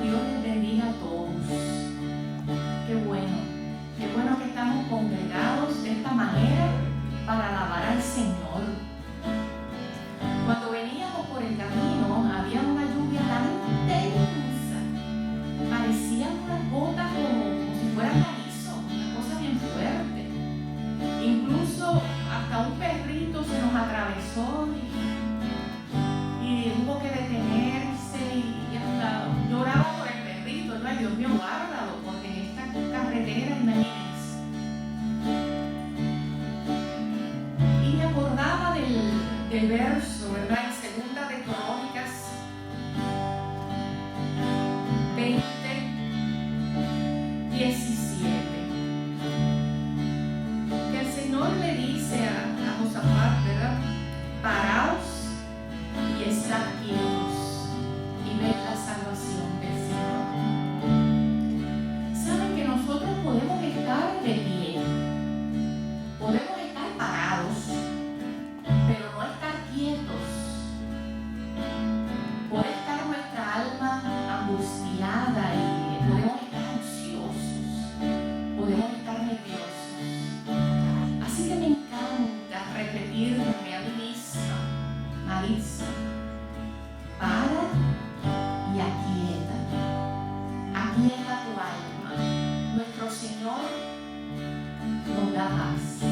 Dios les bendiga a todos. Qué bueno que estamos congregados de esta manera para alabar al Señor. Cuando veníamos por el camino había una lluvia tan intensa, parecían unas gotas como si fuera granizo, una cosa bien fuerte. Incluso hasta un perrito se nos atravesó y hubo que detenerse y hasta lloraba por el perrito. Yo, ay Dios mío, guárdalo, porque en esta carretera, imagínense. Y me acordaba del verso, ¿verdad? En Segunda de Crónicas 20:17, que el Señor le dice a Josafat, ¿verdad? Paraos y estad quietos y ved la salvación del Señor. Saben que nosotros podemos estar de pie, podemos estar parados, pero no estar quietos. Puede estar nuestra alma angustiada y podemos estar ansiosos, podemos estar nerviosos. Así que me encanta repetirme a mí misma, Marisa, para y aquieta tu alma. Nuestro Señor nos da paz.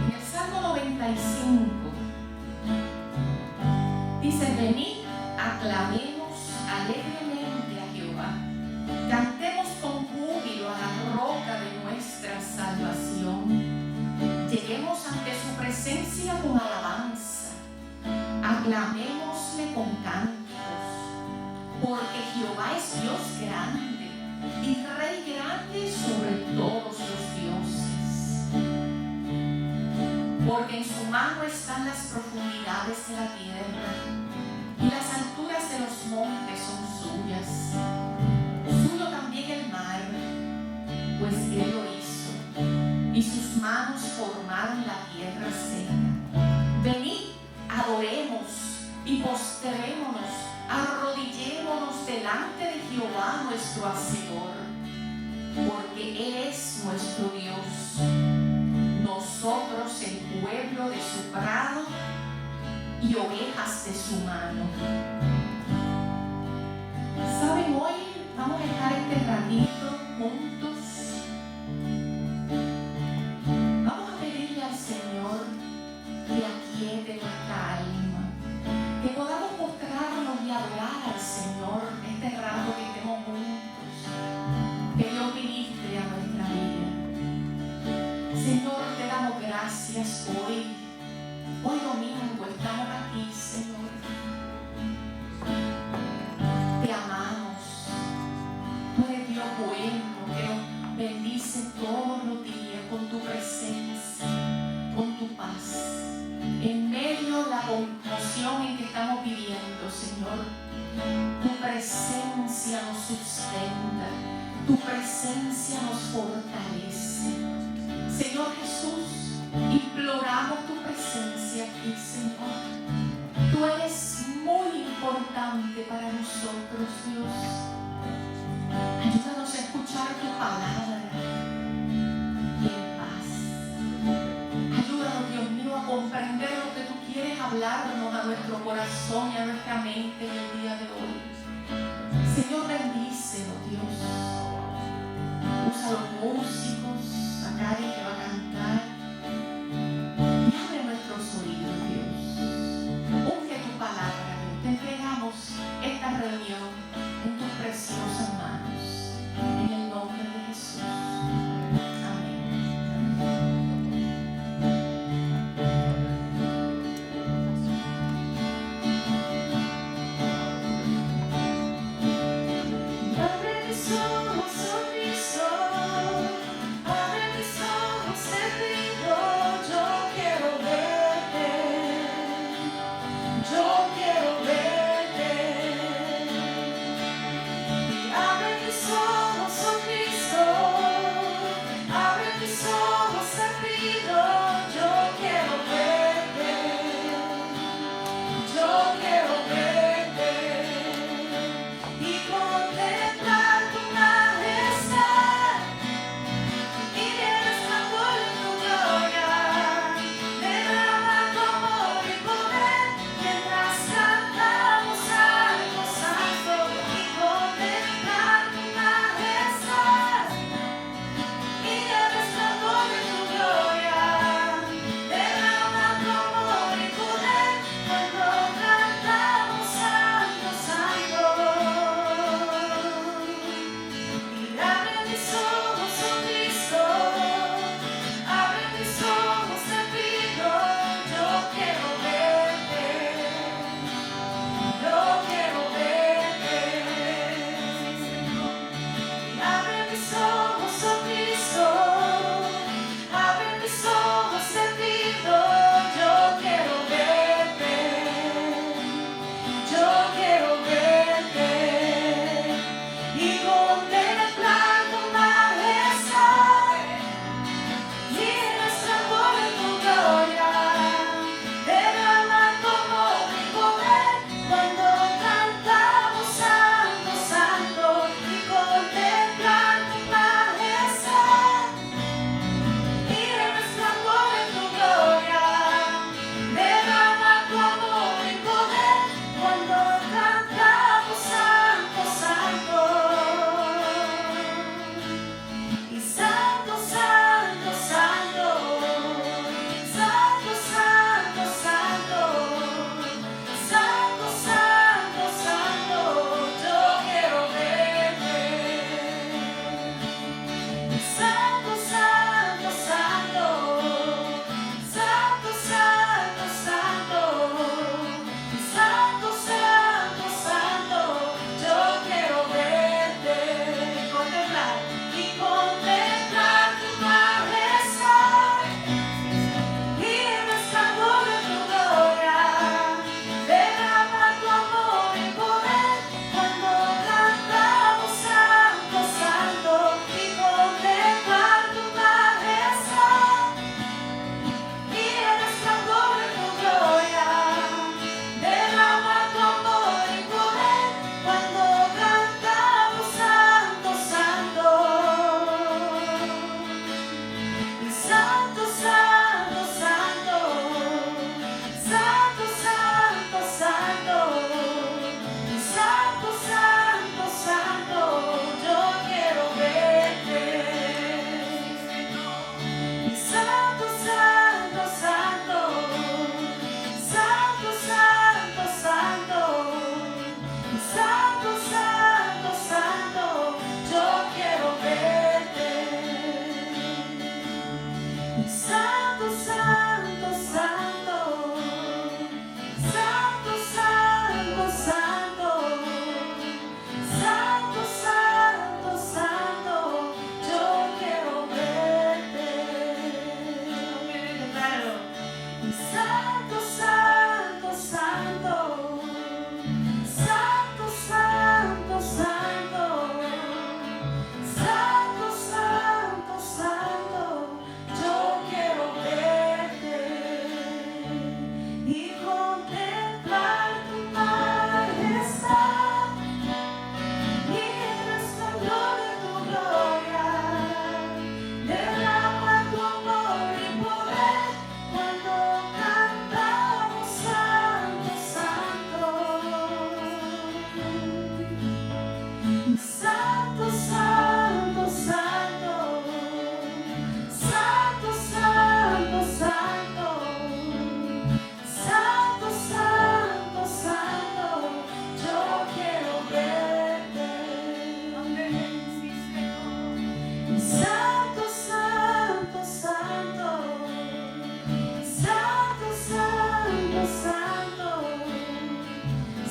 En el Salmo 95 dice: venid, aclamemos alegremente a Jehová, cantemos con júbilo a la roca de nuestra salvación. Lleguemos ante su presencia con alabanza, aclamémosle con cánticos, porque Jehová es Dios grande y Rey grande sobre todos los dioses. Porque en su mano están las profundidades de la tierra y las alturas de los montes son suyas. Suyo también el mar, pues él lo hizo, y sus manos formaron la tierra seca. Venid, adoremos y postrémonos, arrodillémonos delante de Jehová nuestro Hacedor, porque Él es nuestro Dios, nosotros el pueblo de su prado y ovejas de su mano. ¿Saben? Hoy vamos a estar este ratito juntos. Vamos a pedirle al Señor que aquiete nuestra alma, que podamos postrarnos y adorar al Señor este rato que estemos juntos, que Dios ministre a nuestra vida. Señor, te damos gracias hoy domingo estamos aquí, Señor. Te amamos. Tú eres Dios bueno que nos bendice todos los días con tu presencia, con tu paz. En medio de la conmoción en que estamos viviendo, Señor, tu presencia nos sustenta, tu presencia nos fortalece. Señor Jesús, imploramos tu presencia aquí, Señor. Tú eres muy importante para nosotros, Dios. Ayúdanos a escuchar tu palabra y en paz. Ayúdanos, Dios mío, a comprender lo que tú quieres hablarnos a nuestro corazón y a nuestra mente en el día de hoy. Señor, bendícenos, Dios. Usa los músicos, a Karen que va a cantar. Y abre nuestros oídos, Dios. Unge tu palabra, Dios. Te entregamos esta reunión en tus preciosas manos. En el nombre de Jesús. Yo quiero ver. Santo, santo, santo. Santo, santo, santo. Santo, santo, santo. Yo quiero verte. Santo, santo, santo. Santo, santo, santo. Santo, santo, santo. Yo quiero verte y contemplar tu majestad y el resplandor de tu gloria. Derrama tu amor y poder cuando cantamos santo, santo. Santo, santo, santo. Santo, santo, santo. Santo, santo, santo. Yo quiero verte. Sí, Señor. Santo, santo, santo. Santo, santo, santo.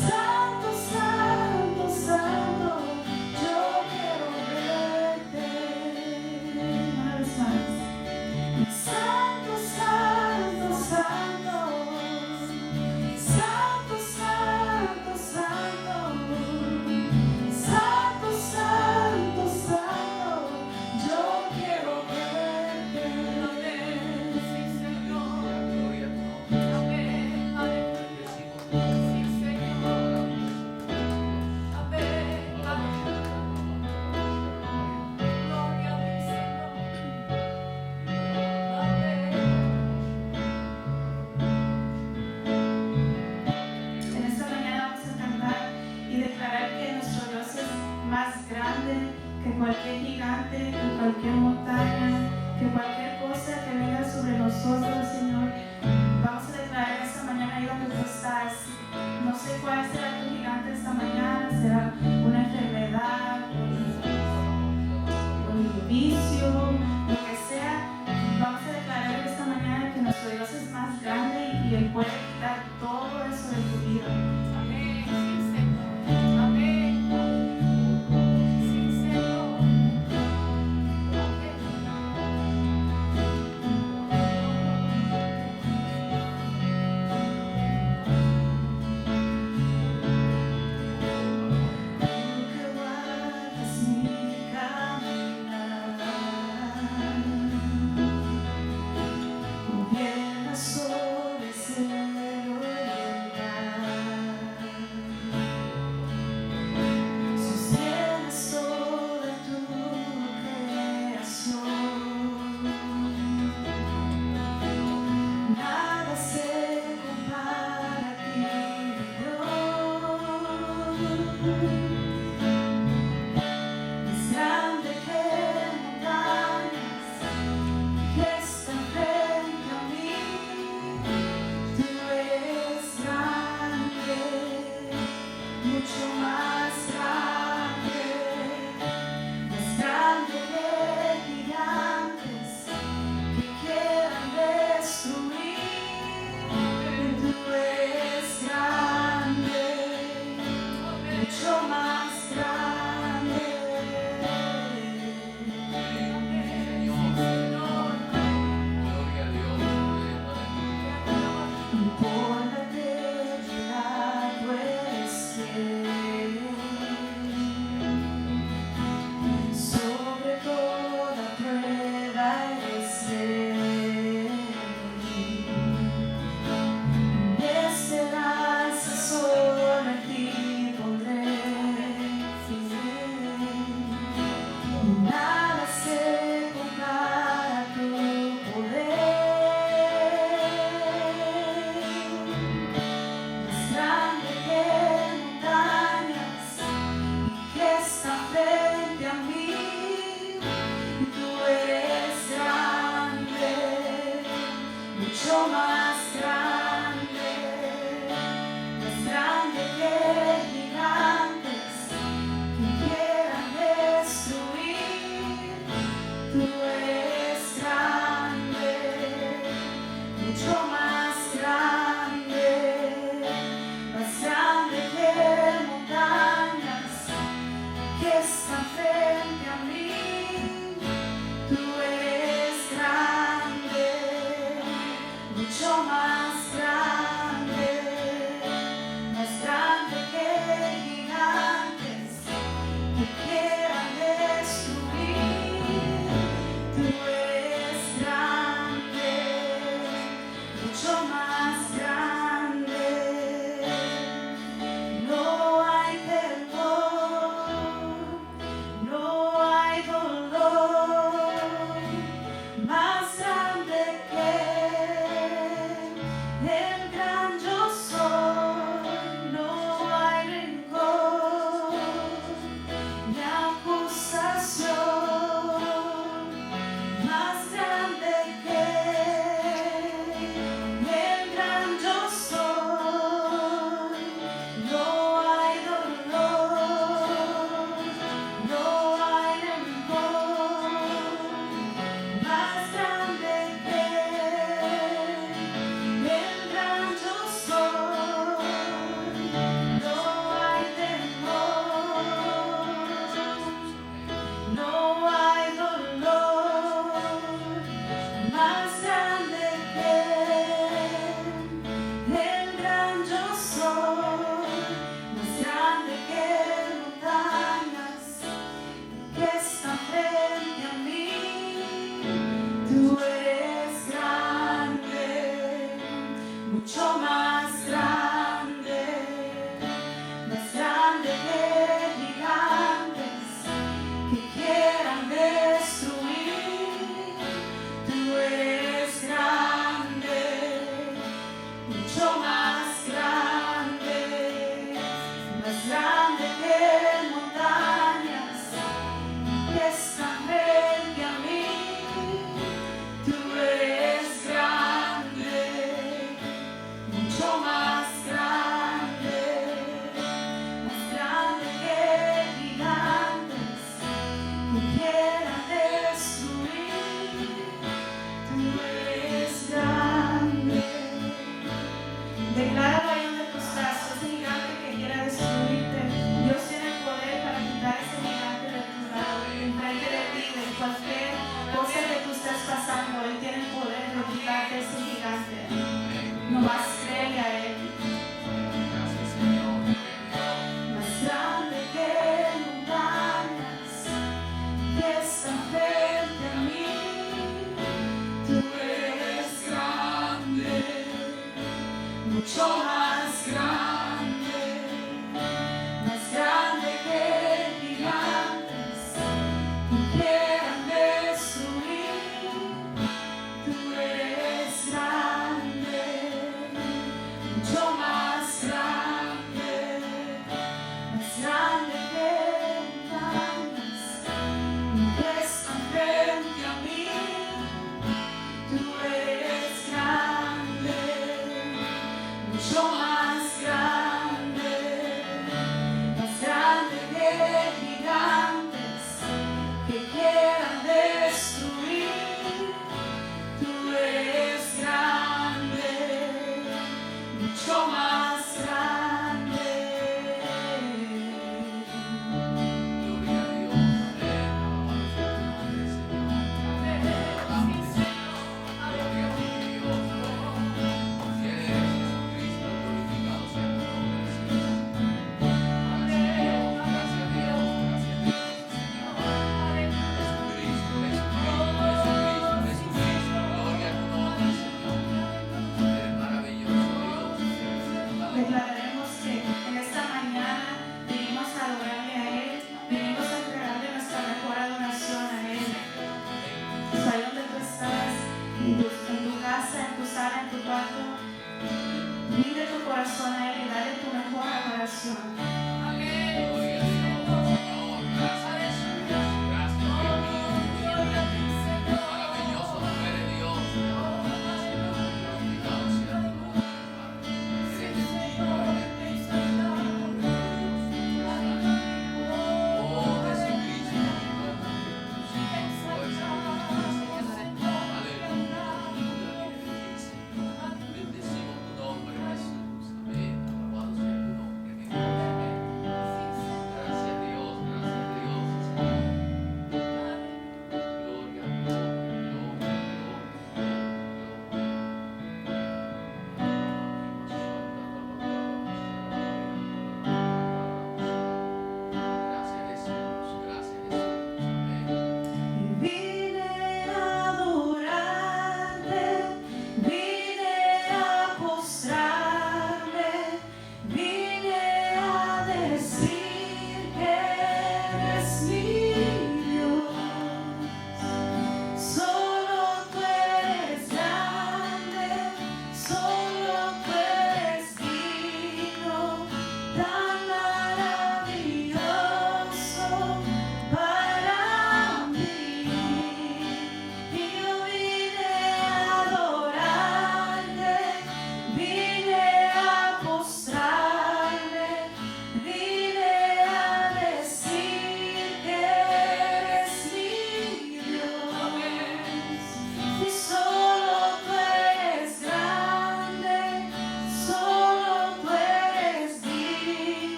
Santo, santo, santo. Yo quiero verte. Una vez más. Santo, santo, santo. Santo, santo, santo. Santo, santo, santo. Yo quiero verte. Sí, Señor. Amén. Aleluya. Sí, Señor. Amén. Aleluya. Gloria a ti, Señor. Amén.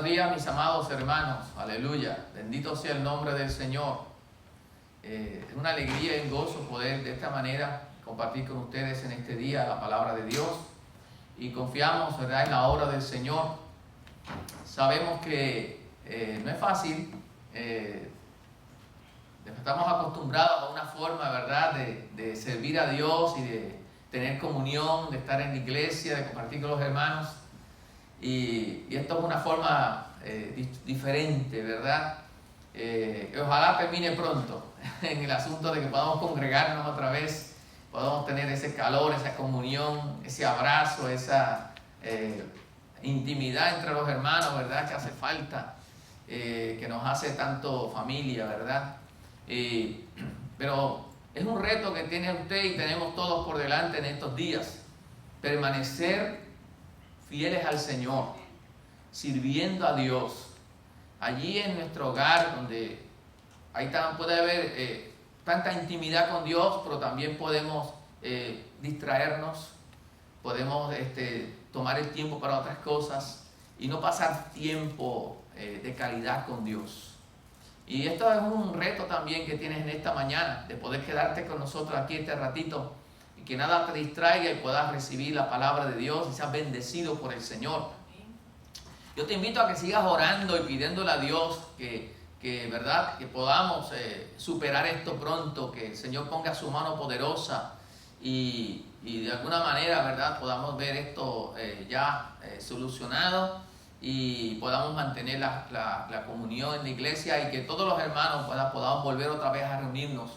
Buenos días, mis amados hermanos. Aleluya. Bendito sea el nombre del Señor. Es una alegría y un gozo poder de esta manera compartir con ustedes en este día la palabra de Dios. Y confiamos, ¿verdad?, en la obra del Señor. Sabemos que no es fácil. Estamos acostumbrados a una forma, ¿verdad?, de servir a Dios y de tener comunión, de estar en la iglesia, de compartir con los hermanos. Y esto es una forma diferente, ¿verdad? Ojalá termine pronto en el asunto de que podamos congregarnos otra vez, podamos tener ese calor, esa comunión, ese abrazo, esa intimidad entre los hermanos, ¿verdad?, que hace falta, que nos hace tanto familia, ¿verdad? Pero es un reto que tiene usted y tenemos todos por delante en estos días, permanecer fieles al Señor, sirviendo a Dios. Allí en nuestro hogar, donde puede haber tanta intimidad con Dios, pero también podemos distraernos, podemos tomar el tiempo para otras cosas y no pasar tiempo de calidad con Dios. Y esto es un reto también que tienes en esta mañana, de poder quedarte con nosotros aquí este ratito, y que nada te distraiga y puedas recibir la palabra de Dios y seas bendecido por el Señor. Yo te invito a que sigas orando y pidiéndole a Dios que ¿verdad?, que podamos superar esto pronto, que el Señor ponga su mano poderosa y de alguna manera, ¿verdad?, podamos ver esto ya solucionado y podamos mantener la comunión en la iglesia y que todos los hermanos podamos volver otra vez a reunirnos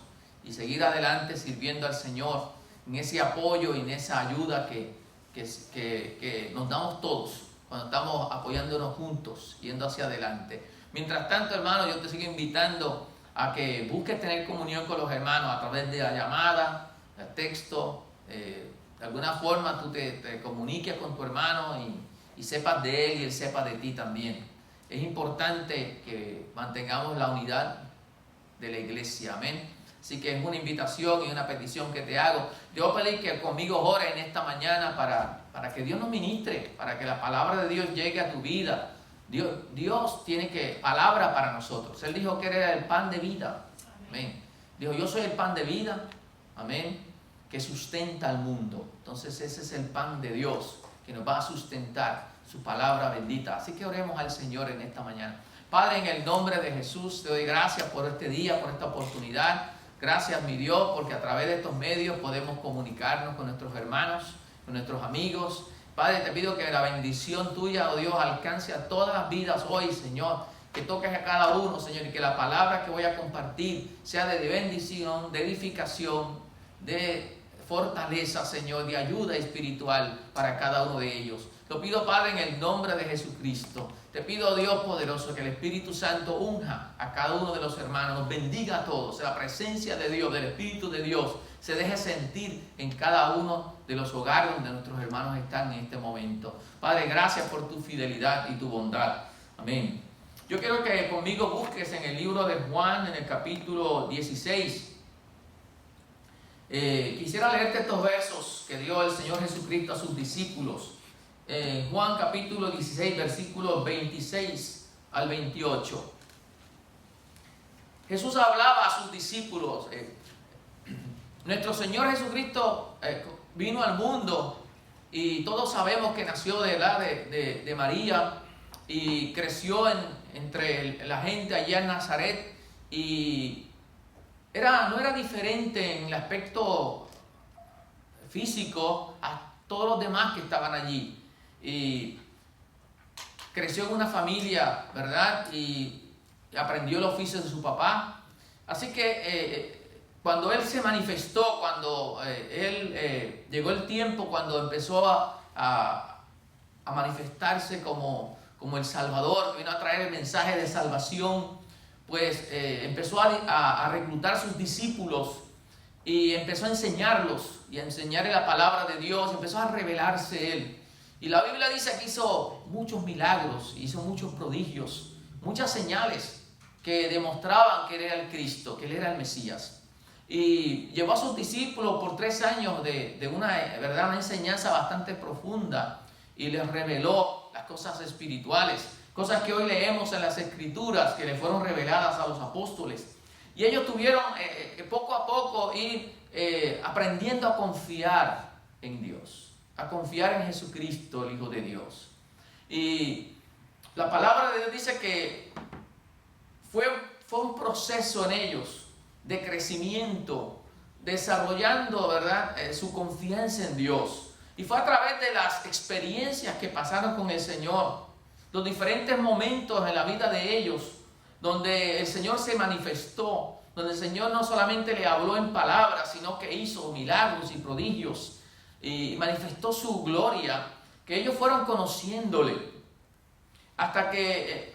y seguir adelante sirviendo al Señor, en ese apoyo y en esa ayuda que nos damos todos cuando estamos apoyándonos juntos, yendo hacia adelante. Mientras tanto, hermano, yo te sigo invitando a que busques tener comunión con los hermanos a través de la llamada, el texto, de alguna forma tú te comuniques con tu hermano y sepas de él y él sepa de ti también. Es importante que mantengamos la unidad de la iglesia, amén. Así que es una invitación y una petición que te hago. Yo pedí que conmigo ores en esta mañana para que Dios nos ministre, para que la palabra de Dios llegue a tu vida. Dios tiene palabra para nosotros. Él dijo que era el pan de vida. Amén. Dijo, yo soy el pan de vida, amén, que sustenta al mundo. Entonces ese es el pan de Dios que nos va a sustentar, su palabra bendita. Así que oremos al Señor en esta mañana. Padre, en el nombre de Jesús, te doy gracias por este día, por esta oportunidad. Gracias, mi Dios, porque a través de estos medios podemos comunicarnos con nuestros hermanos, con nuestros amigos. Padre, te pido que la bendición tuya, oh Dios, alcance a todas las vidas hoy, Señor. Que toques a cada uno, Señor, y que la palabra que voy a compartir sea de bendición, de edificación, de fortaleza, Señor, de ayuda espiritual para cada uno de ellos. Lo pido, Padre, en el nombre de Jesucristo. Te pido, Dios poderoso, que el Espíritu Santo unja a cada uno de los hermanos, nos bendiga a todos. La presencia de Dios, del Espíritu de Dios, se deje sentir en cada uno de los hogares donde nuestros hermanos están en este momento. Padre, gracias por tu fidelidad y tu bondad. Amén. Yo quiero que conmigo busques en el libro de Juan, en el capítulo 16. Quisiera leerte estos versos que dio el Señor Jesucristo a sus discípulos. Juan capítulo 16, versículos 26 al 28. Jesús hablaba a sus discípulos. Nuestro Señor Jesucristo vino al mundo y todos sabemos que nació de María y creció entre la gente allá en Nazaret, y no era diferente en el aspecto físico a todos los demás que estaban allí. Y creció en una familia, ¿verdad? Y aprendió el oficio de su papá. Así que cuando él se manifestó, cuando llegó el tiempo, cuando empezó a manifestarse como el Salvador, que vino a traer el mensaje de salvación, pues empezó a reclutar sus discípulos y empezó a enseñarlos y a enseñarles la palabra de Dios. Empezó a revelarse él. Y la Biblia dice que hizo muchos milagros, hizo muchos prodigios, muchas señales que demostraban que él era el Cristo, que él era el Mesías. Y llevó a sus discípulos por 3 años de una enseñanza bastante profunda, y les reveló las cosas espirituales. cosas que hoy leemos en las Escrituras que le fueron reveladas a los apóstoles. Y ellos tuvieron poco a poco ir aprendiendo a confiar en Dios, a confiar en Jesucristo, el Hijo de Dios. Y la palabra de Dios dice que fue un proceso en ellos de crecimiento, desarrollando, ¿verdad?, su confianza en Dios. Y fue a través de las experiencias que pasaron con el Señor, los diferentes momentos en la vida de ellos, donde el Señor se manifestó, donde el Señor no solamente le habló en palabras, sino que hizo milagros y prodigios, y manifestó su gloria, que ellos fueron conociéndole, hasta que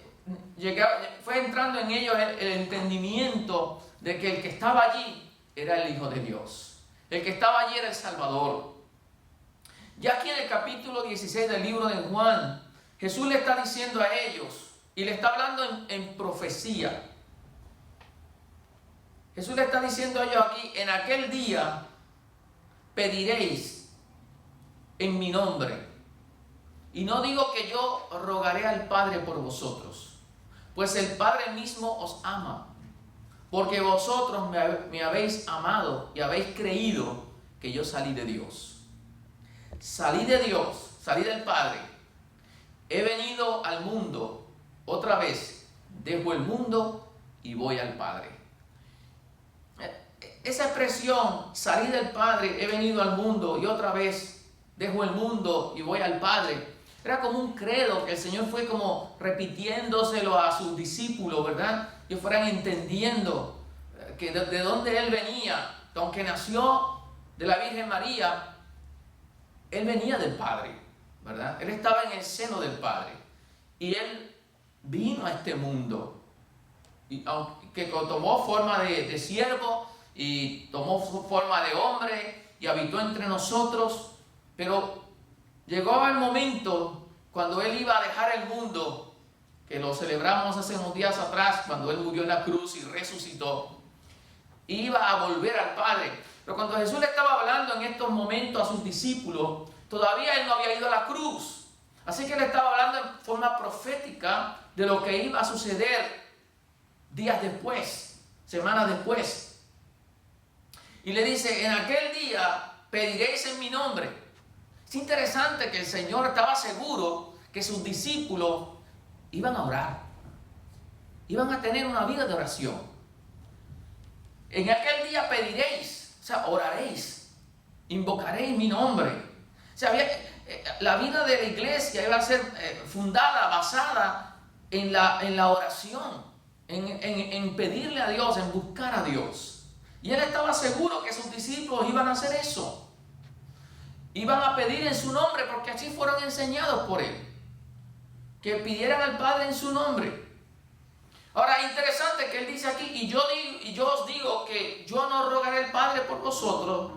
fue entrando en ellos el entendimiento de que el que estaba allí era el Hijo de Dios. El que estaba allí era el Salvador. Ya aquí en el capítulo 16 del libro de Juan, Jesús le está diciendo a ellos, y le está hablando en profecía. Jesús le está diciendo a ellos aquí: en aquel día pediréis en mi nombre. Y no digo que yo rogaré al Padre por vosotros, pues el Padre mismo os ama, porque vosotros me habéis amado y habéis creído que yo salí de Dios. Salí de Dios, salí del Padre. He venido al mundo, otra vez dejo el mundo y voy al Padre. Esa expresión, salí del Padre, he venido al mundo y otra vez dejo el mundo y voy al Padre, era como un credo que el Señor fue como repitiéndoselo a sus discípulos, ¿verdad? Que fueran entendiendo que de dónde Él venía. Aunque nació de la Virgen María, Él venía del Padre, ¿verdad? Él estaba en el seno del Padre. Y Él vino a este mundo, y que tomó forma de siervo y tomó forma de hombre y habitó entre nosotros, pero llegó el momento cuando Él iba a dejar el mundo, que lo celebramos hace unos días atrás, cuando Él murió en la cruz y resucitó. Iba a volver al Padre. Pero cuando Jesús le estaba hablando en estos momentos a sus discípulos, todavía Él no había ido a la cruz. Así que Él estaba hablando en forma profética de lo que iba a suceder días después, semanas después. Y le dice: en aquel día pediréis en mi nombre. Es interesante que el Señor estaba seguro que sus discípulos iban a orar, iban a tener una vida de oración. En aquel día pediréis, o sea, oraréis, invocaréis mi nombre. O sea, la vida de la iglesia iba a ser fundada, basada en la oración, en pedirle a Dios, en buscar a Dios. Y Él estaba seguro que sus discípulos iban a hacer eso. Iban a pedir en su nombre, porque así fueron enseñados por Él, que pidieran al Padre en su nombre. Ahora, es interesante que Él dice aquí: y yo os digo que yo no rogaré al Padre por vosotros.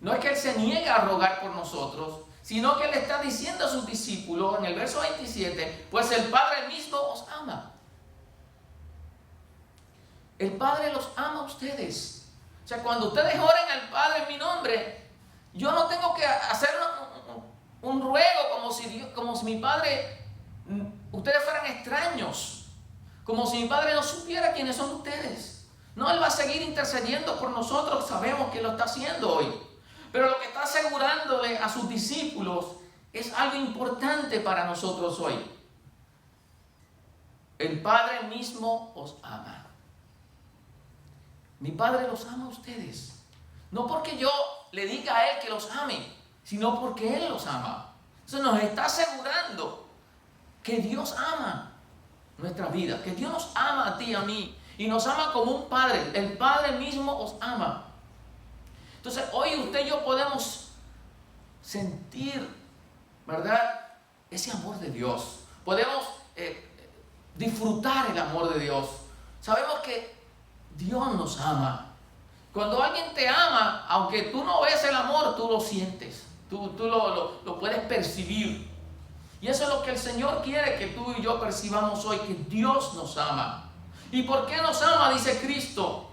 No es que Él se niegue a rogar por nosotros, sino que Él está diciendo a sus discípulos en el verso 27, pues el Padre mismo os ama. El Padre los ama a ustedes. O sea, cuando ustedes oren al Padre en mi nombre, yo no tengo que hacer un ruego como si mi Padre, ustedes fueran extraños, como si mi Padre no supiera quiénes son ustedes. No, Él va a seguir intercediendo por nosotros, sabemos que lo está haciendo hoy. Pero lo que está asegurándole a sus discípulos es algo importante para nosotros hoy. El Padre mismo os ama. Mi Padre los ama a ustedes. No porque yo le diga a Él que los ame, sino porque Él los ama. Entonces nos está asegurando que Dios ama nuestra vida, que Dios nos ama a ti y a mí, y nos ama como un Padre. El Padre mismo os ama. Entonces hoy usted y yo podemos sentir, ¿verdad?, ese amor de Dios. Podemos disfrutar el amor de Dios. Sabemos que Dios nos ama. Cuando alguien te ama, aunque tú no ves el amor, tú lo sientes. Tú lo puedes percibir. Y eso es lo que el Señor quiere que tú y yo percibamos hoy, que Dios nos ama. ¿Y por qué nos ama? Dice Cristo.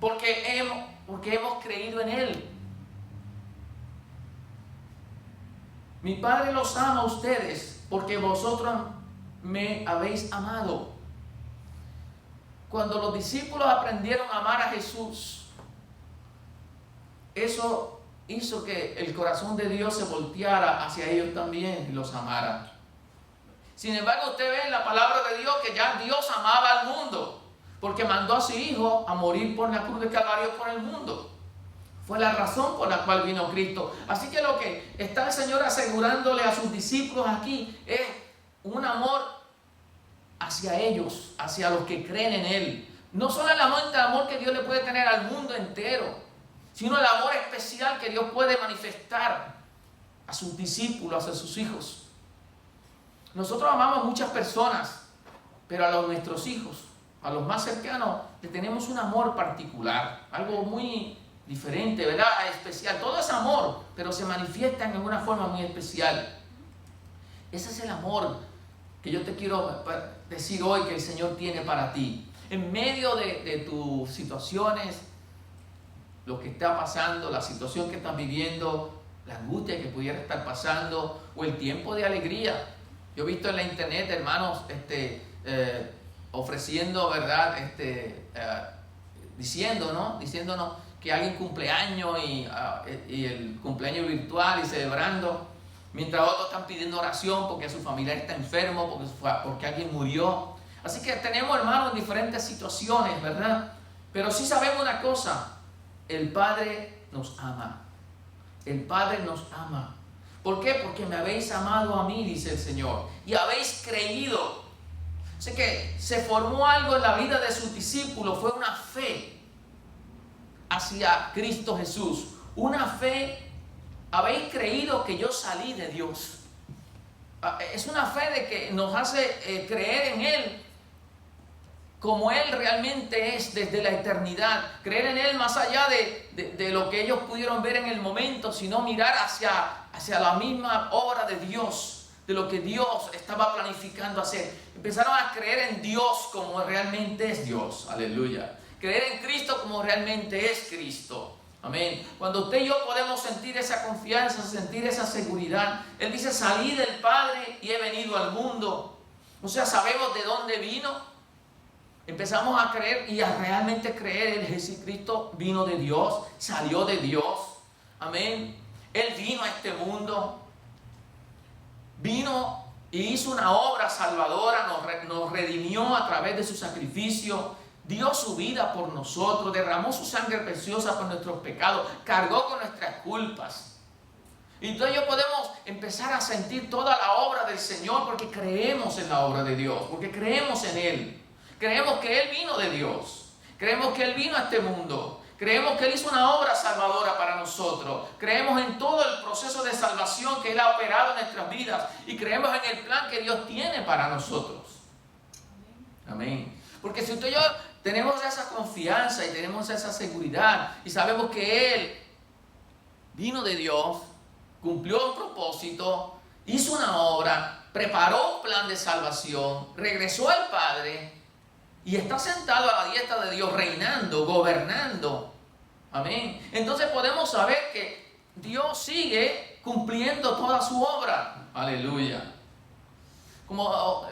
Porque hemos creído en Él. Mi Padre los ama a ustedes porque vosotros me habéis amado. Cuando los discípulos aprendieron a amar a Jesús, eso hizo que el corazón de Dios se volteara hacia ellos también y los amara. Sin embargo, usted ve en la palabra de Dios que ya Dios amaba al mundo, porque mandó a su Hijo a morir por la cruz de Calvario por el mundo. Fue la razón por la cual vino Cristo. Así que lo que está el Señor asegurándole a sus discípulos aquí es un amor hacia ellos, hacia los que creen en Él. No solo el amor que Dios le puede tener al mundo entero, sino el amor especial que Dios puede manifestar a sus discípulos, a sus hijos. Nosotros amamos a muchas personas, pero a nuestros hijos, a los más cercanos, le tenemos un amor particular, algo muy diferente, ¿verdad? Especial. Todo es amor, pero se manifiesta en una forma muy especial. Ese es el amor que yo te quiero decir hoy que el Señor tiene para ti. En medio de tus situaciones, lo que está pasando, la situación que estás viviendo, la angustia que pudiera estar pasando, o el tiempo de alegría. Yo he visto en la internet, hermanos, ofreciendo, ¿verdad? Diciéndonos que alguien cumpleaños y el cumpleaños virtual y celebrando, mientras otros están pidiendo oración porque su familiar está enfermo, porque alguien murió. Así que tenemos, hermanos, diferentes situaciones, ¿verdad? Pero sí sabemos una cosa, el Padre nos ama. El Padre nos ama. ¿Por qué? Porque me habéis amado a mí, dice el Señor, y habéis creído. Así que se formó algo en la vida de sus discípulos, fue una fe hacia Cristo Jesús. Una fe, habéis creído que yo salí de Dios. Es una fe de que nos hace creer en Él como Él realmente es desde la eternidad. Creer en Él más allá de lo que ellos pudieron ver en el momento, sino mirar hacia la misma obra de Dios, de lo que Dios estaba planificando hacer. Empezaron a creer en Dios como realmente es Dios. Aleluya. Creer en Cristo como realmente es Cristo. Amén. Cuando usted y yo podemos sentir esa confianza, sentir esa seguridad. Él dice, salí del Padre y he venido al mundo. O sea, sabemos de dónde vino. Empezamos a creer y a realmente creer en Jesucristo. Vino de Dios, salió de Dios. Amén. Él vino a este mundo. Vino y hizo una obra salvadora, nos redimió a través de su sacrificio. Dio su vida por nosotros, derramó su sangre preciosa por nuestros pecados, cargó con nuestras culpas. Y entonces podemos empezar a sentir toda la obra del Señor porque creemos en la obra de Dios, porque creemos en Él. Creemos que Él vino de Dios, creemos que Él vino a este mundo, creemos que Él hizo una obra salvadora para nosotros, creemos en todo el proceso de salvación que Él ha operado en nuestras vidas y creemos en el plan que Dios tiene para nosotros. Amén. Porque si usted y yo tenemos esa confianza y tenemos esa seguridad y sabemos que Él vino de Dios, cumplió un propósito, hizo una obra, preparó un plan de salvación, regresó al Padre y está sentado a la diestra de Dios, reinando, gobernando. Amén. Entonces podemos saber que Dios sigue cumpliendo toda su obra. Aleluya. Como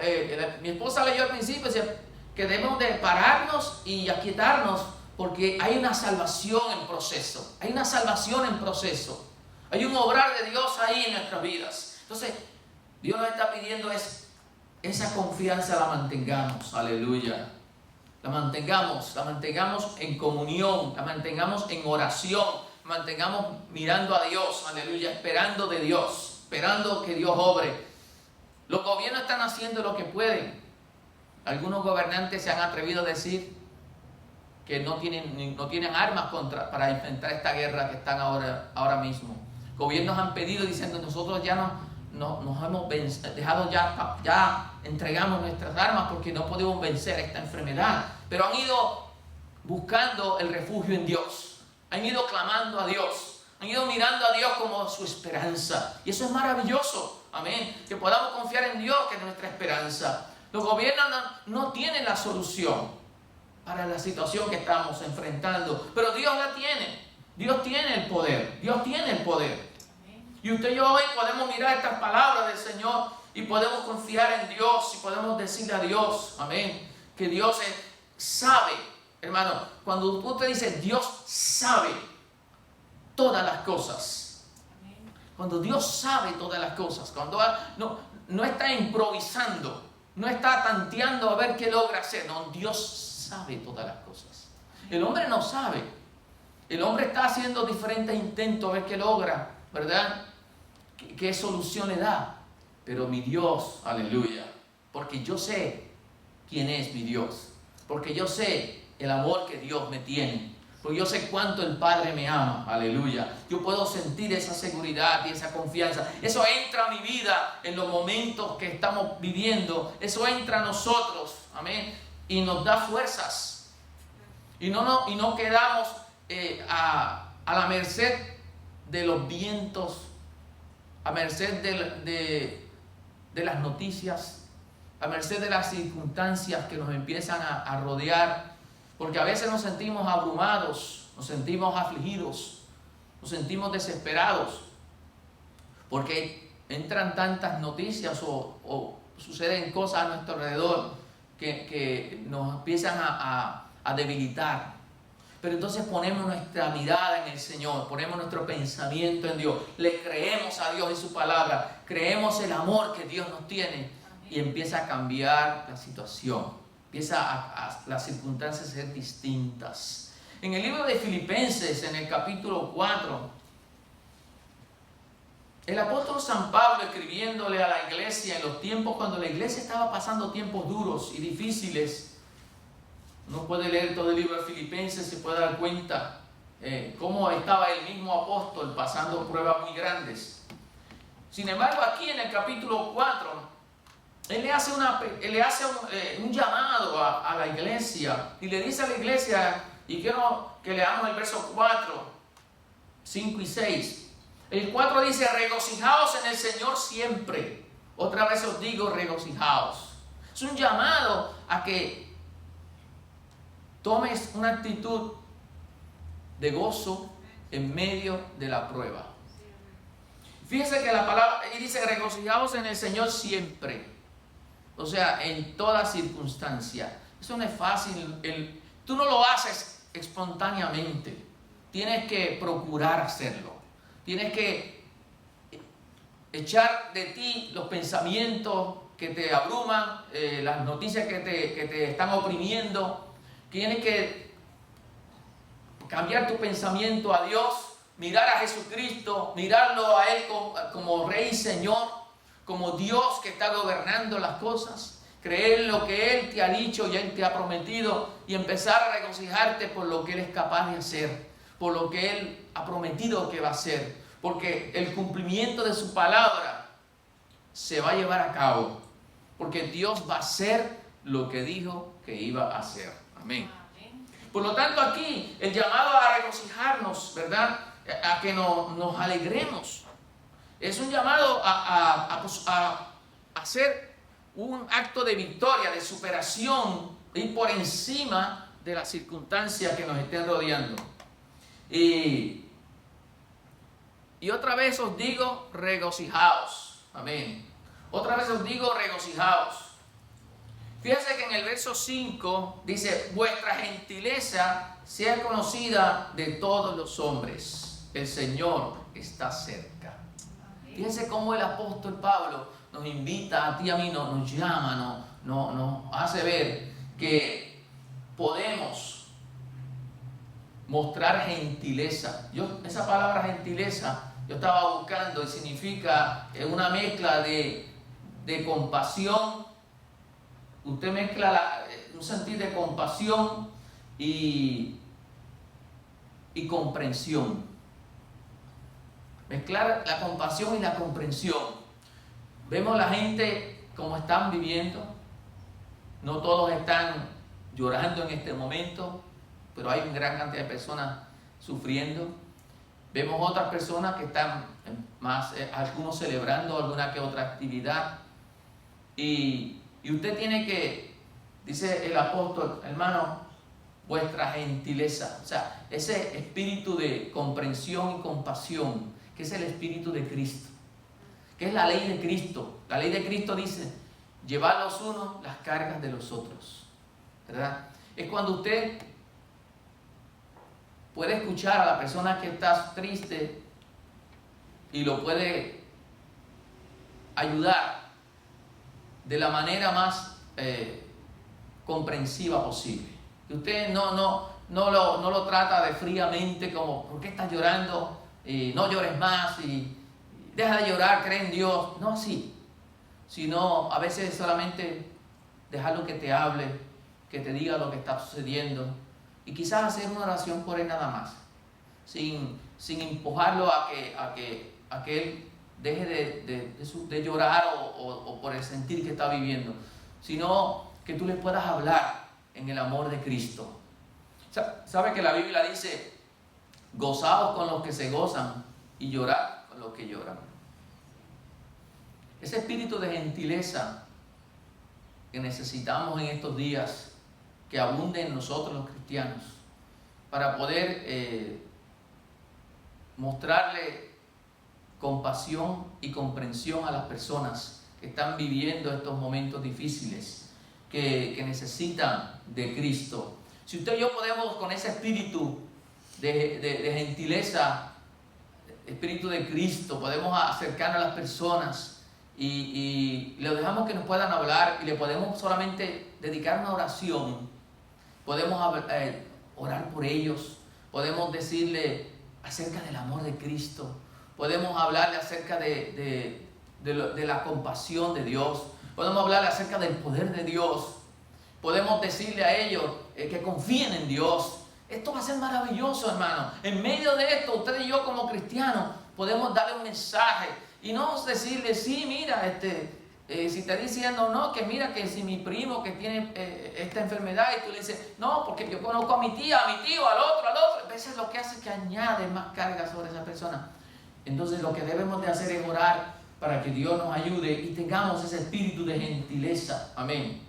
mi esposa leyó al principio, decía que debemos de pararnos y aquietarnos porque hay una salvación en proceso. Hay una salvación en proceso. Hay un obrar de Dios ahí en nuestras vidas. Entonces, Dios nos está pidiendo esa confianza la mantengamos. Aleluya. La mantengamos en comunión, la mantengamos en oración, mantengamos mirando a Dios, aleluya, esperando de Dios, esperando que Dios obre. Los gobiernos están haciendo lo que pueden. Algunos gobernantes se han atrevido a decir que no tienen armas para enfrentar esta guerra que están ahora mismo. Gobiernos han pedido diciendo nosotros ya nos hemos dejado ya entregamos nuestras armas porque no podemos vencer esta enfermedad. Pero han ido buscando el refugio en Dios. Han ido clamando a Dios. Han ido mirando a Dios como su esperanza. Y eso es maravilloso. Amén. Que podamos confiar en Dios, que es nuestra esperanza. Los gobiernos no tienen la solución para la situación que estamos enfrentando. Pero Dios la tiene. Dios tiene el poder. Dios tiene el poder. Y usted y yo hoy podemos mirar estas palabras del Señor y podemos confiar en Dios y podemos decirle a Dios, amén, que Dios sabe, hermano. Cuando usted dice Dios sabe todas las cosas, cuando Dios sabe todas las cosas, cuando no está improvisando, no está tanteando a ver qué logra hacer, no, Dios sabe todas las cosas. El hombre no sabe, el hombre está haciendo diferentes intentos a ver qué logra, ¿verdad? ¿Qué solución le da? Pero mi Dios, aleluya, porque yo sé quién es mi Dios, porque yo sé el amor que Dios me tiene, porque yo sé cuánto el Padre me ama, aleluya. Yo puedo sentir esa seguridad y esa confianza. Eso entra a mi vida en los momentos que estamos viviendo, eso entra a nosotros, amén, y nos da fuerzas. Y no quedamos a la merced de los vientos, a merced de las noticias, a merced de las circunstancias que nos empiezan a rodear, porque a veces nos sentimos abrumados, nos sentimos afligidos, nos sentimos desesperados, porque entran tantas noticias o suceden cosas a nuestro alrededor que nos empiezan a debilitar. Pero entonces ponemos nuestra mirada en el Señor, ponemos nuestro pensamiento en Dios, le creemos a Dios y su palabra, creemos el amor que Dios nos tiene y empieza a cambiar la situación, empieza las circunstancias a ser distintas. En el libro de Filipenses, en el capítulo 4, el apóstol San Pablo, escribiéndole a la iglesia en los tiempos cuando la iglesia estaba pasando tiempos duros y difíciles, uno puede leer todo el libro de Filipenses, se puede dar cuenta cómo estaba el mismo apóstol pasando pruebas muy grandes. Sin embargo, aquí en el capítulo 4, él le hace un llamado a la iglesia y le dice a la iglesia, y quiero que leamos el verso 4, 5 y 6. El 4 dice: regocijaos en el Señor siempre. Otra vez os digo, regocijaos. Es un llamado a que tomes una actitud de gozo en medio de la prueba. Fíjense que la palabra, y dice regocijaos en el Señor siempre. O sea, en toda circunstancia. Eso no es fácil. Tú no lo haces espontáneamente. Tienes que procurar hacerlo. Tienes que echar de ti los pensamientos que te abruman, las noticias que te están oprimiendo. Tienes que cambiar tu pensamiento a Dios, mirar a Jesucristo, mirarlo a Él como Rey y Señor, como Dios que está gobernando las cosas, creer en lo que Él te ha dicho y Él te ha prometido y empezar a regocijarte por lo que Él es capaz de hacer, por lo que Él ha prometido que va a hacer, porque el cumplimiento de su palabra se va a llevar a cabo, porque Dios va a hacer lo que dijo que iba a hacer. Amén. Por lo tanto, aquí el llamado a regocijarnos, ¿verdad? A que nos alegremos. Es un llamado a hacer un acto de victoria, de superación, ir por encima de las circunstancias que nos estén rodeando. Y otra vez os digo, regocijaos. Amén. Otra vez os digo, regocijaos. Fíjense que en el verso 5 dice: vuestra gentileza sea conocida de todos los hombres. El Señor está cerca. Fíjense cómo el apóstol Pablo nos invita a ti y a mí, nos llama, nos hace ver que podemos mostrar gentileza. Esa palabra gentileza, yo estaba buscando y significa una mezcla de compasión. Usted mezcla un sentir de compasión y comprensión. Mezclar la compasión y la comprensión. Vemos la gente como están viviendo. No todos están llorando en este momento, pero hay una gran cantidad de personas sufriendo. Vemos otras personas que están más, algunos celebrando alguna que otra actividad. Y usted tiene que, dice el apóstol, hermano, vuestra gentileza, o sea, ese espíritu de comprensión y compasión, que es el espíritu de Cristo, ¿Qué es la ley de Cristo? La ley de Cristo dice, llevar los unos las cargas de los otros, ¿verdad? Es cuando usted puede escuchar a la persona que está triste y lo puede ayudar de la manera más comprensiva posible. Que usted no lo trata de fríamente como, ¿por qué estás llorando? No llores más y deja de llorar, cree en Dios. No así, sino a veces solamente dejarlo que te hable, que te diga lo que está sucediendo y quizás hacer una oración por él nada más, sin empujarlo a que él deje de llorar o por el sentir que está viviendo, sino que tú le puedas hablar en el amor de Cristo. ¿Sabe que la Biblia dice, gozaos con los que se gozan y llorad con los que lloran? Ese espíritu de gentileza que necesitamos en estos días, que abunde en nosotros los cristianos, para poder mostrarle compasión y comprensión a las personas que están viviendo estos momentos difíciles, que necesitan de Cristo. Si usted y yo podemos con ese espíritu de gentileza, espíritu de Cristo, podemos acercarnos a las personas y le dejamos que nos puedan hablar y le podemos solamente dedicar una oración, podemos orar por ellos, podemos decirle acerca del amor de Cristo, podemos hablarle acerca de la compasión de Dios, podemos hablarle acerca del poder de Dios, podemos decirle a ellos que confíen en Dios. Esto va a ser maravilloso, hermano. En medio de esto, usted y yo como cristianos podemos darle un mensaje y no decirle, sí, mira, si está diciendo, no, que mira, que si mi primo que tiene esta enfermedad, y tú le dices, no, porque yo conozco a mi tía, a mi tío, al otro. A veces lo que hace es que añade más carga sobre esa persona. Entonces lo que debemos de hacer es orar para que Dios nos ayude y tengamos ese espíritu de gentileza. Amén.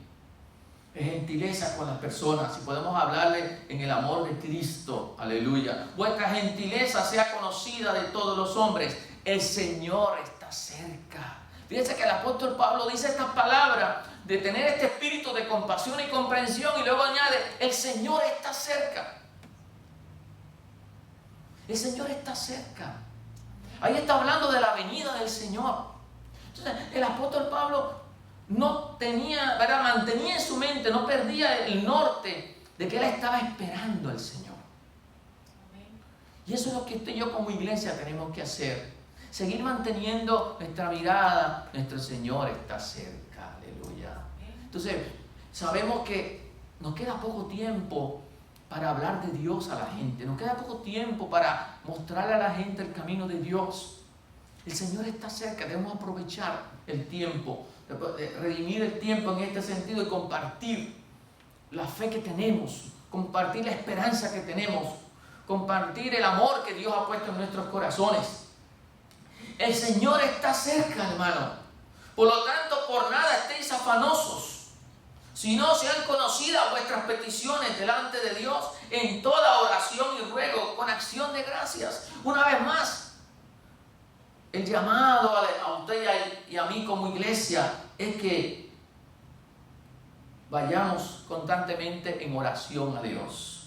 De gentileza con las personas, y podemos hablarle en el amor de Cristo. Aleluya. Vuestra gentileza sea conocida de todos los hombres. El Señor está cerca. Fíjense que el apóstol Pablo dice estas palabras de tener este espíritu de compasión y comprensión, y luego añade, el Señor está cerca. El Señor está cerca. Ahí está hablando de la venida del Señor. Entonces, el apóstol Pablo no tenía, ¿verdad?, mantenía en su mente, no perdía el norte de que él estaba esperando al Señor. Y eso es lo que usted y yo como iglesia tenemos que hacer. Seguir manteniendo nuestra mirada. Nuestro Señor está cerca. Aleluya. Entonces, sabemos que nos queda poco tiempo para hablar de Dios a la gente. Nos queda poco tiempo para mostrarle a la gente el camino de Dios. El Señor está cerca. Debemos aprovechar el tiempo, redimir el tiempo en este sentido y compartir la fe que tenemos, compartir la esperanza que tenemos, compartir el amor que Dios ha puesto en nuestros corazones. El Señor está cerca, hermano. Por lo tanto, por nada estéis afanosos, sino sean conocidas vuestras peticiones delante de Dios en toda oración y ruego con acción de gracias. Una vez más, el llamado a usted y a mí como iglesia es que vayamos constantemente en oración a Dios.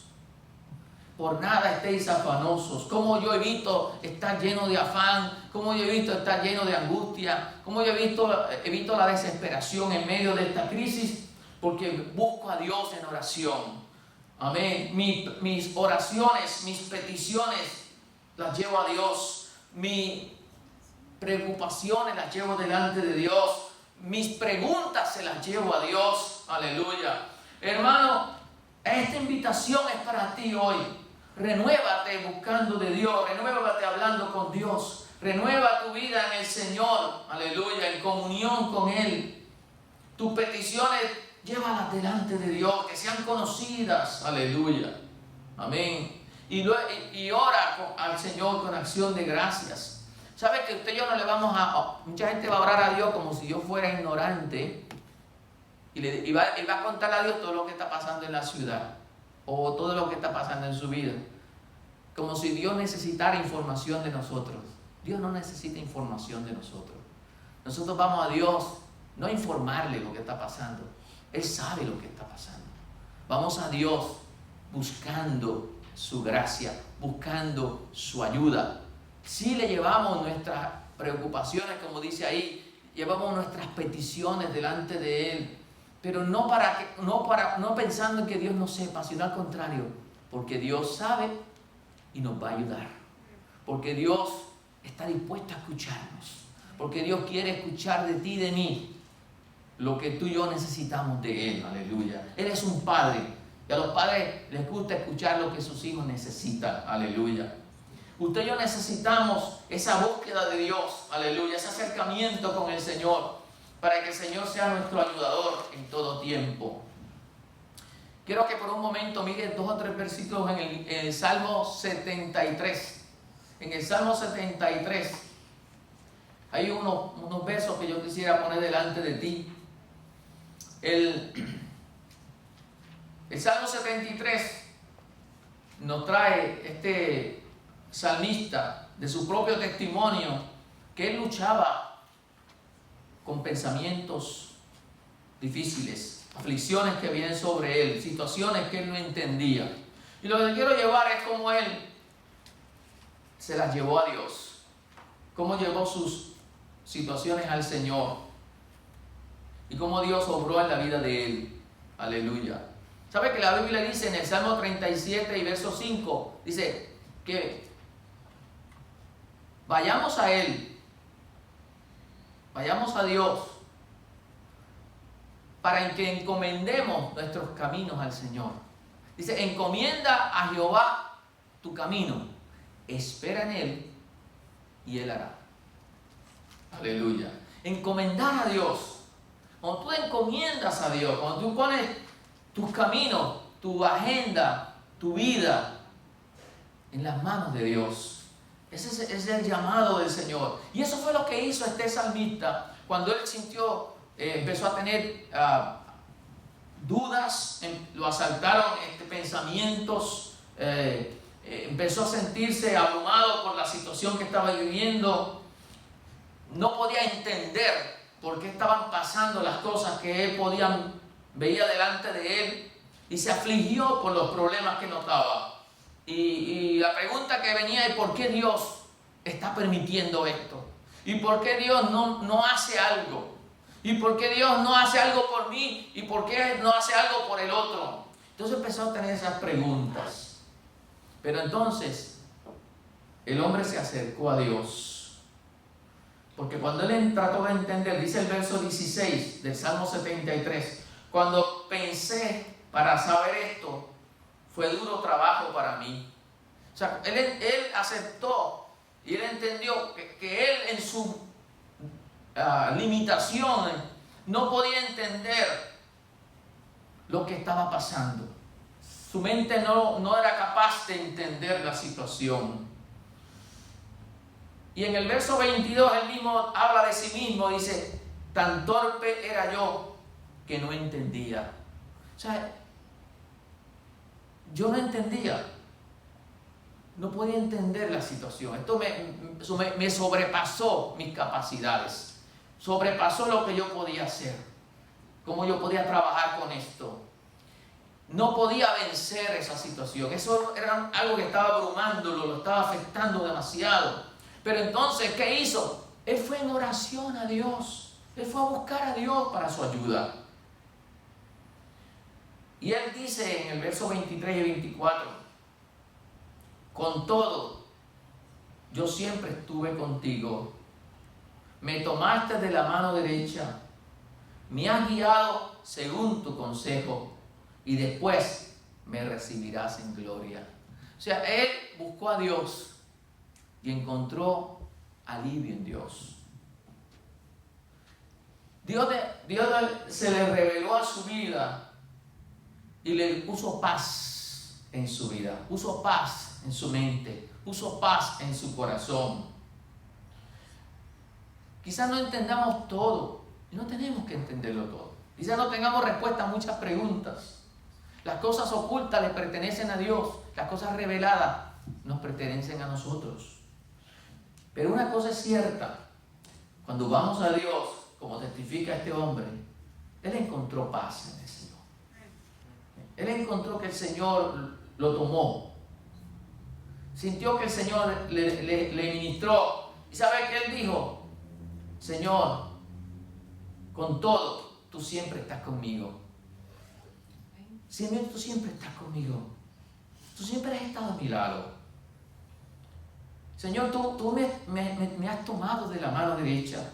Por nada estéis afanosos. Como yo evito estar lleno de afán, como yo evito estar lleno de angustia, como yo evito la desesperación en medio de esta crisis, porque busco a Dios en oración. Amén. Mis oraciones, mis peticiones las llevo a Dios. Mis preocupaciones las llevo delante de Dios. Mis preguntas se las llevo a Dios. Aleluya. Hermano, esta invitación es para ti hoy. Renuévate buscando de Dios, renuévate hablando con Dios, renueva tu vida en el Señor, aleluya, en comunión con Él. Tus peticiones, llévalas delante de Dios, que sean conocidas, aleluya, amén. Y ora al Señor con acción de gracias. ¿Sabe que usted y yo no le vamos mucha gente va a orar a Dios como si yo fuera ignorante y va a contarle a Dios todo lo que está pasando en la ciudad o todo lo que está pasando en su vida, como si Dios necesitara información de nosotros. Dios no necesita información de nosotros. Nosotros vamos a Dios no a informarle lo que está pasando. Él sabe lo que está pasando. Vamos a Dios buscando su gracia, buscando su ayuda. Si le llevamos nuestras preocupaciones, como dice ahí, llevamos nuestras peticiones delante de Él, pero no pensando en que Dios no sepa, sino al contrario, porque Dios sabe y nos va a ayudar, porque Dios está dispuesto a escucharnos, porque Dios quiere escuchar de ti y de mí lo que tú y yo necesitamos de Él. Aleluya. Él es un padre y a los padres les gusta escuchar lo que sus hijos necesitan. Aleluya. Usted y yo necesitamos esa búsqueda de Dios, aleluya, ese acercamiento con el Señor, para que el Señor sea nuestro ayudador en todo tiempo. Quiero que por un momento miren 2 o 3 versículos en el Salmo 73. En el Salmo 73 hay unos versos que yo quisiera poner delante de ti. El Salmo 73 nos trae este salmista de su propio testimonio que él luchaba con pensamientos difíciles, aflicciones que vienen sobre él, situaciones que él no entendía. Y lo que quiero llevar es cómo él se las llevó a Dios, cómo llevó sus situaciones al Señor y cómo Dios obró en la vida de él. Aleluya. ¿Sabe que la Biblia dice en el Salmo 37 y verso 5, dice que vayamos a Él, vayamos a Dios, para que encomendemos nuestros caminos al Señor? Dice, encomienda a Jehová tu camino, espera en Él y Él hará. Aleluya. Encomendar a Dios. Cuando tú encomiendas a Dios, cuando tú pones tus caminos, tu agenda, tu vida en las manos de Dios, ese es el llamado del Señor. Y eso fue lo que hizo este salmista cuando él sintió, empezó a tener dudas, lo asaltaron pensamientos, empezó a sentirse abrumado por la situación que estaba viviendo. No podía entender por qué estaban pasando las cosas que él veía delante de él, y se afligió por los problemas que notaba. Y la pregunta que venía es: ¿por qué Dios está permitiendo esto? ¿Y por qué Dios no hace algo? ¿Y por qué Dios no hace algo por mí? ¿Y por qué no hace algo por el otro? Entonces empezó a tener esas preguntas. Pero entonces el hombre se acercó a Dios, porque cuando él trató de entender, dice el verso 16 del Salmo 73, cuando pensé para saber esto, fue duro trabajo para mí. O sea, él aceptó y él entendió que él en sus limitaciones no podía entender lo que estaba pasando. Su mente no era capaz de entender la situación. Y en el verso 22 él mismo habla de sí mismo, dice: tan torpe era yo que no entendía. O sea, yo no entendía, no podía entender la situación. Esto me sobrepasó mis capacidades, sobrepasó lo que yo podía hacer, cómo yo podía trabajar con esto. No podía vencer esa situación. Eso era algo que estaba abrumándolo, lo estaba afectando demasiado. Pero entonces, ¿qué hizo? Él fue en oración a Dios, él fue a buscar a Dios para su ayuda. Y él dice en el verso 23 y 24: con todo, yo siempre estuve contigo, me tomaste de la mano derecha, me has guiado según tu consejo, y después me recibirás en gloria. O sea, él buscó a Dios y encontró alivio en Dios. Dios se le reveló a su vida y le puso paz en su vida, puso paz en su mente, puso paz en su corazón. Quizás no entendamos todo, y no tenemos que entenderlo todo. Quizás no tengamos respuesta a muchas preguntas. Las cosas ocultas le pertenecen a Dios, las cosas reveladas nos pertenecen a nosotros. Pero una cosa es cierta: Cuando vamos a Dios, como testifica este hombre, él encontró paz en el Señor. Él encontró que el Señor lo tomó. Sintió que el Señor le ministró. ¿Y sabe qué él dijo? Señor, con todo, tú siempre estás conmigo. Señor, tú siempre estás conmigo. Tú siempre has estado a mi lado. Señor, tú me has tomado de la mano derecha.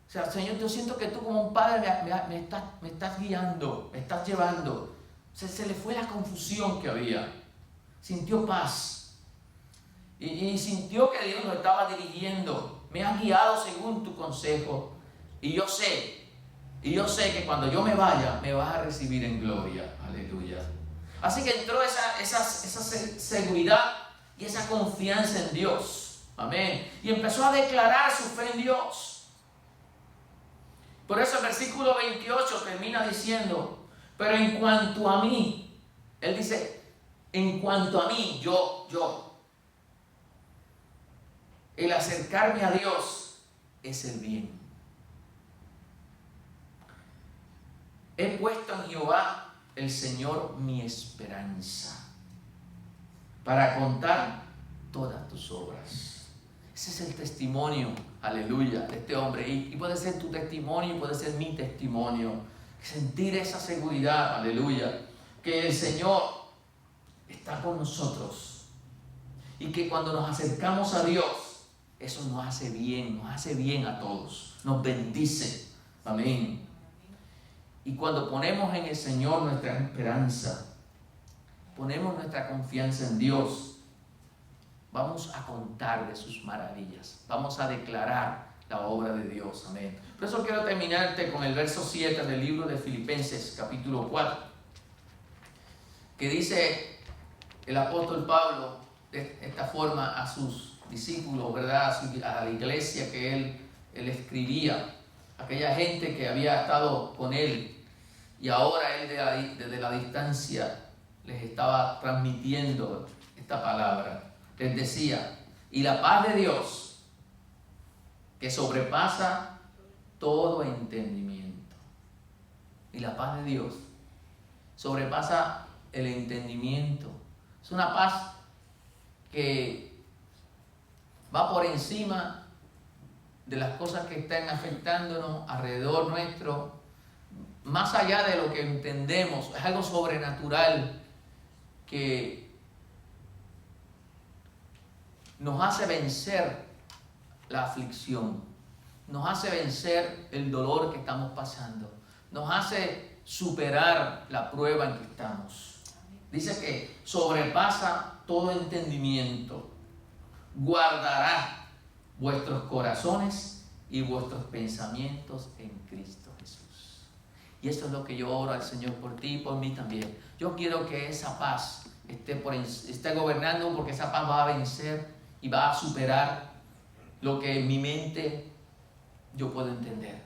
O sea, Señor, yo siento que tú como un padre me estás guiando, me estás llevando. Se le fue la confusión que había. Sintió paz. Y sintió que Dios lo estaba dirigiendo. Me has guiado según tu consejo. Y yo sé que cuando yo me vaya, me vas a recibir en gloria. Aleluya. Así que entró esa seguridad y esa confianza en Dios. Amén. Y empezó a declarar su fe en Dios. Por eso el versículo 28 termina diciendo, pero en cuanto a mí, él dice, en cuanto a mí, yo, el acercarme a Dios es el bien. He puesto en Jehová el Señor mi esperanza para contar todas tus obras. Ese es el testimonio, aleluya, de este hombre. Y puede ser tu testimonio, puede ser mi testimonio. Sentir esa seguridad, aleluya, que el Señor está con nosotros. Y que cuando nos acercamos a Dios, eso nos hace bien a todos. Nos bendice. Amén. Y cuando ponemos en el Señor nuestra esperanza, ponemos nuestra confianza en Dios, vamos a contar de sus maravillas. Vamos a declarar la obra de Dios. Amén. Por eso quiero terminarte con el verso 7 del libro de Filipenses, capítulo 4, que dice el apóstol Pablo de esta forma a sus discípulos, ¿verdad? A la iglesia que él escribía, aquella gente que había estado con él. Y ahora él desde la distancia les estaba transmitiendo esta palabra. Les decía, y la paz de Dios, que sobrepasa todo entendimiento. Y la paz de Dios sobrepasa el entendimiento. Es una paz que va por encima de las cosas que están afectándonos alrededor nuestro. Más allá de lo que entendemos, es algo sobrenatural que nos hace vencer la aflicción, nos hace vencer el dolor que estamos pasando, nos hace superar la prueba en que estamos. Dice que sobrepasa todo entendimiento, guardará vuestros corazones y vuestros pensamientos en Cristo Jesús. Y eso es lo que yo oro al Señor por ti y por mí también. Yo quiero que esa paz esté gobernando, porque esa paz va a vencer y va a superar lo que en mi mente yo puedo entender.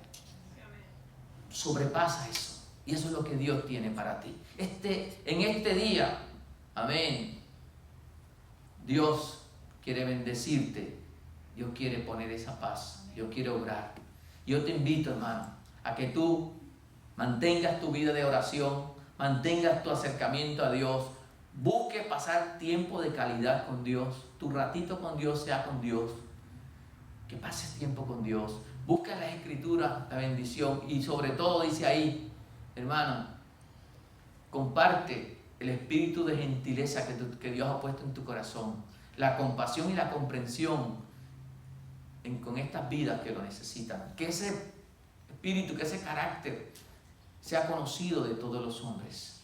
Sobrepasa eso. Y eso es lo que Dios tiene para ti. En este día, amén, Dios quiere bendecirte. Dios quiere poner esa paz. Dios quiere obrar. Yo te invito, hermano, a que tú mantengas tu vida de oración, mantengas tu acercamiento a Dios, busque pasar tiempo de calidad con Dios, tu ratito con Dios sea con Dios, que pases tiempo con Dios, busca en las Escrituras la bendición y sobre todo dice ahí, hermano, comparte el espíritu de gentileza que Dios ha puesto en tu corazón, la compasión y la comprensión con estas vidas que lo necesitan, que ese espíritu, que ese carácter sea conocido de todos los hombres.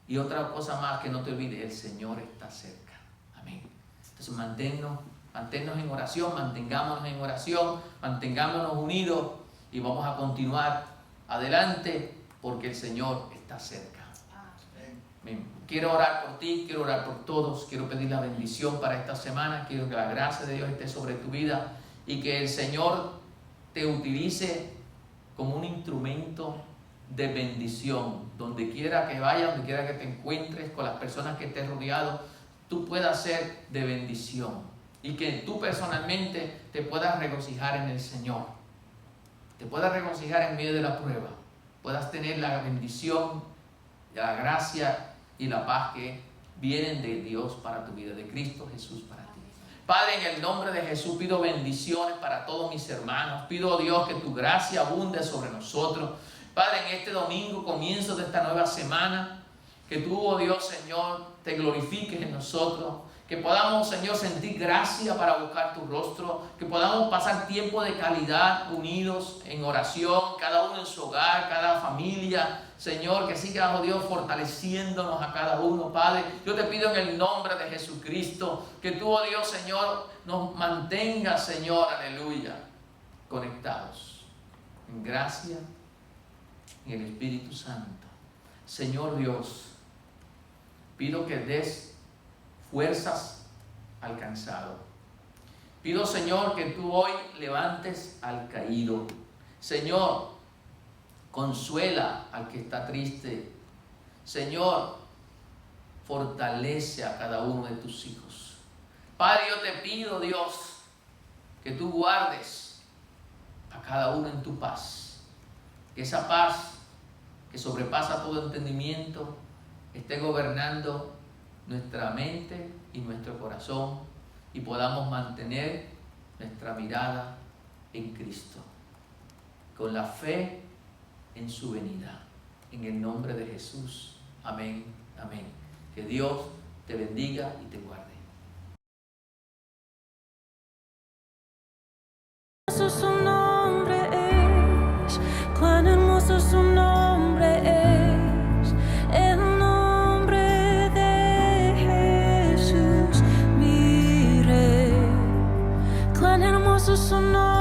Y otra cosa más, que no te olvides, el Señor está cerca. Amén. Entonces manténnos en oración, mantengámonos en oración, mantengámonos unidos y vamos a continuar adelante porque el Señor está cerca. Amén. Quiero orar por ti, quiero orar por todos, quiero pedir la bendición para esta semana, quiero que la gracia de Dios esté sobre tu vida y que el Señor te utilice como un instrumento de bendición, donde quiera que vayas, donde quiera que te encuentres, con las personas que estés rodeado, tú puedas ser de bendición y que tú personalmente te puedas regocijar en el Señor. te puedas regocijar en medio de la prueba, puedas tener la bendición, la gracia y la paz que vienen de Dios para tu vida, de Cristo Jesús para ti. Padre, en el nombre de Jesús pido bendiciones para todos mis hermanos. Pido, oh Dios, que tu gracia abunde sobre nosotros. Padre, en este domingo, comienzo de esta nueva semana, que tú, oh Dios, Señor, te glorifiques en nosotros. Que podamos, Señor, sentir gracia para buscar tu rostro. Que podamos pasar tiempo de calidad unidos en oración, cada uno en su hogar, cada familia. Señor, que sigas, oh Dios, fortaleciéndonos a cada uno, Padre. Yo te pido en el nombre de Jesucristo, que tú, oh Dios, Señor, nos mantengas, Señor, aleluya, conectados en gracia y en el Espíritu Santo. Señor Dios, pido que des fuerzas al cansado. Pido, Señor, que tú hoy levantes al caído. Señor, consuela al que está triste. Señor, fortalece a cada uno de tus hijos. Padre, yo te pido, Dios, que tú guardes a cada uno en tu paz. Que esa paz que sobrepasa todo entendimiento esté gobernando nuestra mente y nuestro corazón y podamos mantener nuestra mirada en Cristo, con la fe en su venida. En el nombre de Jesús. Amén, amén. Que Dios te bendiga y te guarde. Su nombre es, cuán hermoso su nombre es, el nombre de Jesús, mi Rey, cuán hermoso su nombre.